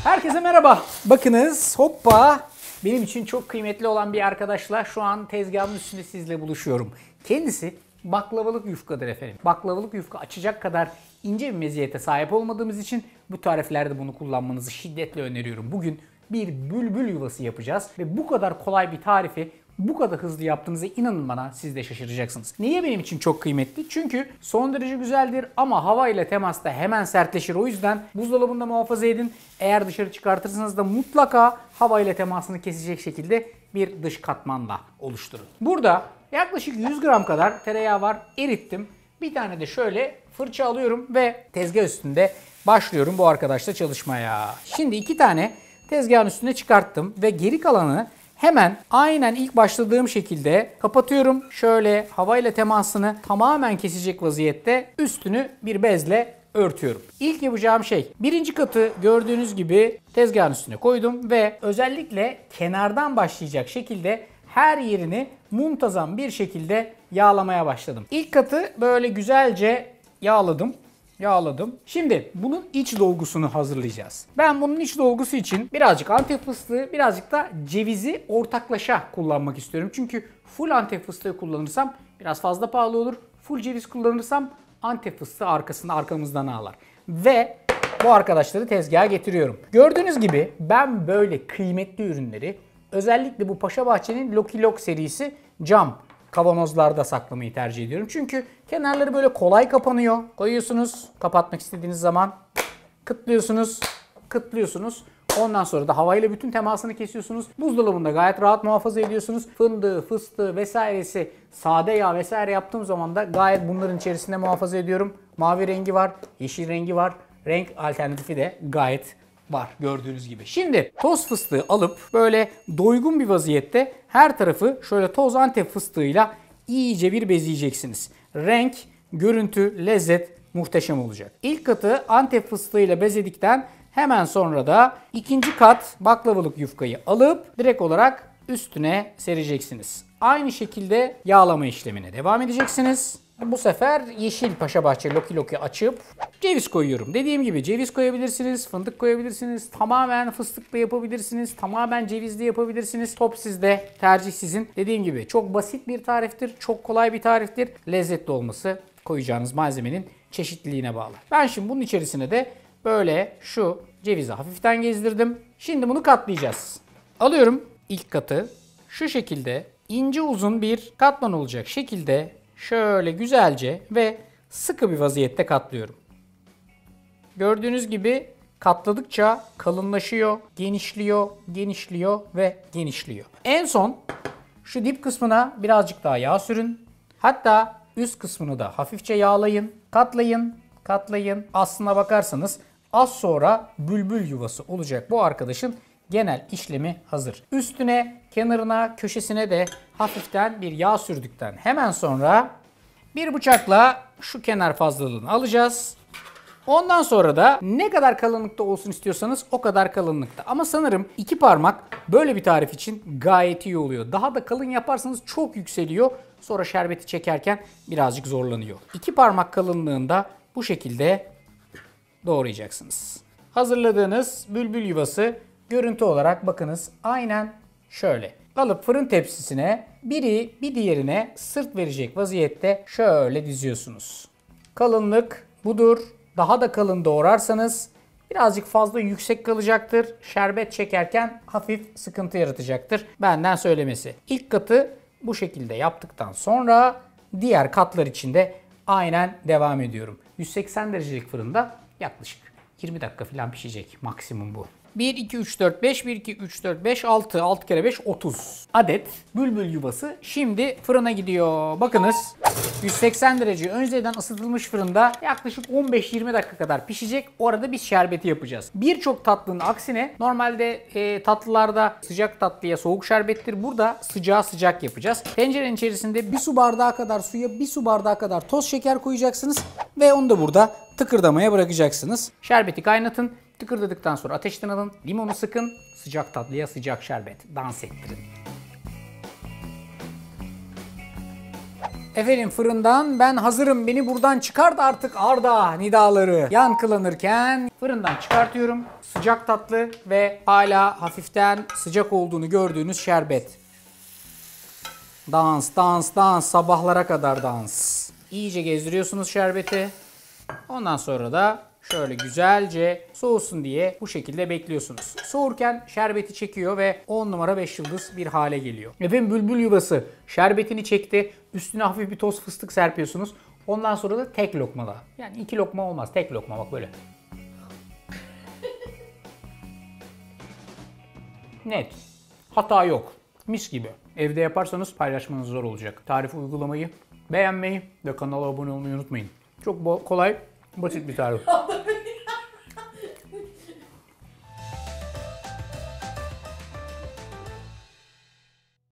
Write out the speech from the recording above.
Herkese merhaba. Bakınız hoppa benim için çok kıymetli olan bir arkadaşla şu an tezgahımın üstünde sizle buluşuyorum. Kendisi baklavalık yufkadır efendim. Baklavalık yufka açacak kadar ince bir meziyete sahip olmadığımız için bu tariflerde bunu kullanmanızı şiddetle öneriyorum. Bugün bir bülbül yuvası yapacağız ve bu kadar kolay bir tarifi bu kadar hızlı yaptığınıza inanın bana siz de şaşıracaksınız. Niye benim için çok kıymetli? Çünkü son derece güzeldir ama hava ile temasta hemen sertleşir. O yüzden buzdolabında muhafaza edin. Eğer dışarı çıkartırsanız da mutlaka hava ile temasını kesecek şekilde bir dış katmanla oluşturun. Burada yaklaşık 100 gram kadar tereyağı var. Erittim. Bir tane de şöyle fırça alıyorum ve tezgah üstünde başlıyorum bu arkadaşla çalışmaya. Şimdi 2 tane tezgahın üstüne çıkarttım ve geri kalanı hemen aynen ilk başladığım şekilde kapatıyorum. Şöyle havayla temasını tamamen kesecek vaziyette üstünü bir bezle örtüyorum. İlk yapacağım şey birinci katı gördüğünüz gibi tezgahın üstüne koydum ve özellikle kenardan başlayacak şekilde her yerini muntazam bir şekilde yağlamaya başladım. İlk katı böyle güzelce yağladım. Şimdi bunun iç dolgusunu hazırlayacağız. Ben bunun iç dolgusu için birazcık Antep fıstığı, birazcık da cevizi ortaklaşa kullanmak istiyorum. Çünkü full Antep fıstığı kullanırsam biraz fazla pahalı olur. Full ceviz kullanırsam Antep fıstığı arkamızdan ağlar. Ve bu arkadaşları tezgaha getiriyorum. Gördüğünüz gibi ben böyle kıymetli ürünleri özellikle bu Paşabahçe'nin Lucky Lock serisi cam kavanozlarda saklamayı tercih ediyorum. Çünkü kenarları böyle kolay kapanıyor. Koyuyorsunuz, kapatmak istediğiniz zaman kıtlıyorsunuz. Ondan sonra da havayla bütün temasını kesiyorsunuz. Buzdolabında gayet rahat muhafaza ediyorsunuz. Fındığı, fıstığı vesairesi, sade yağ vesaire yaptığım zaman da gayet bunların içerisinde muhafaza ediyorum. Mavi rengi var, yeşil rengi var. Renk alternatifi de gayet var gördüğünüz gibi. Şimdi toz fıstığı alıp böyle doygun bir vaziyette her tarafı şöyle toz Antep fıstığıyla iyice bir bezeyeceksiniz. Renk, görüntü, lezzet muhteşem olacak. İlk katı Antep fıstığıyla bezedikten hemen sonra da ikinci kat baklavalık yufkayı alıp direkt olarak üstüne sereceksiniz. Aynı şekilde yağlama işlemine devam edeceksiniz. Bu sefer yeşil Paşabahçe Lucky açıp ceviz koyuyorum. Dediğim gibi ceviz koyabilirsiniz, fındık koyabilirsiniz, tamamen fıstıklı yapabilirsiniz, tamamen cevizli yapabilirsiniz. Top sizde, tercih sizin. Dediğim gibi çok basit bir tariftir, çok kolay bir tariftir. Lezzetli olması koyacağınız malzemenin çeşitliliğine bağlı. Ben şimdi bunun içerisine de böyle şu cevizi hafiften gezdirdim. Şimdi bunu katlayacağız. Alıyorum ilk katı. Şu şekilde ince uzun bir katman olacak şekilde şöyle güzelce ve sıkı bir vaziyette katlıyorum. Gördüğünüz gibi katladıkça kalınlaşıyor, genişliyor ve genişliyor. En son şu dip kısmına birazcık daha yağ sürün. Hatta üst kısmını da hafifçe yağlayın. Katlayın. Aslına bakarsanız az sonra bülbül yuvası olacak bu arkadaşın genel işlemi hazır. Üstüne, kenarına, köşesine de hafiften bir yağ sürdükten hemen sonra bir bıçakla şu kenar fazlalığını alacağız. Ondan sonra da ne kadar kalınlıkta olsun istiyorsanız o kadar kalınlıkta. Ama sanırım 2 parmak böyle bir tarif için gayet iyi oluyor. Daha da kalın yaparsanız çok yükseliyor. Sonra şerbeti çekerken birazcık zorlanıyor. 2 parmak kalınlığında bu şekilde doğrayacaksınız. Hazırladığınız bülbül yuvası görüntü olarak bakınız aynen şöyle. Alıp fırın tepsisine biri bir diğerine sırt verecek vaziyette şöyle diziyorsunuz. Kalınlık budur. Daha da kalın doğrarsanız birazcık fazla yüksek kalacaktır. Şerbet çekerken hafif sıkıntı yaratacaktır. Benden söylemesi. İlk katı bu şekilde yaptıktan sonra diğer katlar için de aynen devam ediyorum. 180 derecelik fırında yaklaşık 20 dakika falan pişecek. Maksimum bu. 1, 2, 3, 4, 5, 1, 2, 3, 4, 5, 6, 6 kere 5, 30 adet bülbül yuvası şimdi fırına gidiyor. Bakınız 180 derece önceden ısıtılmış fırında yaklaşık 15-20 dakika kadar pişecek. Orada biz şerbeti yapacağız. Birçok tatlının aksine normalde tatlılarda sıcak tatlıya soğuk şerbettir. Burada sıcağı sıcak yapacağız. Tencerenin içerisinde bir su bardağı kadar suya bir su bardağı kadar toz şeker koyacaksınız ve onu da burada tıkırdamaya bırakacaksınız. Şerbeti kaynatın. Tıkırdadıktan sonra ateşten alın, limonu sıkın, sıcak tatlıya sıcak şerbet, dans ettirin. Efendim fırından ben hazırım, beni buradan çıkart artık Arda nidaları yankılanırken fırından çıkartıyorum. Sıcak tatlı ve hala hafiften sıcak olduğunu gördüğünüz şerbet. Dans, dans, dans, sabahlara kadar dans. İyice gezdiriyorsunuz şerbeti. Ondan sonra da şöyle güzelce soğusun diye bu şekilde bekliyorsunuz. Soğurken şerbeti çekiyor ve 10 numara 5 yıldız bir hale geliyor. Efendim bülbül yuvası şerbetini çekti. Üstüne hafif bir toz fıstık serpiyorsunuz. Ondan sonra da tek lokmala. Yani 2 lokma olmaz. Tek lokma bak böyle. Net. Hata yok. Mis gibi. Evde yaparsanız paylaşmanız zor olacak. Tarifi uygulamayı beğenmeyi ve kanala abone olmayı unutmayın. Çok kolay, basit bir tarif.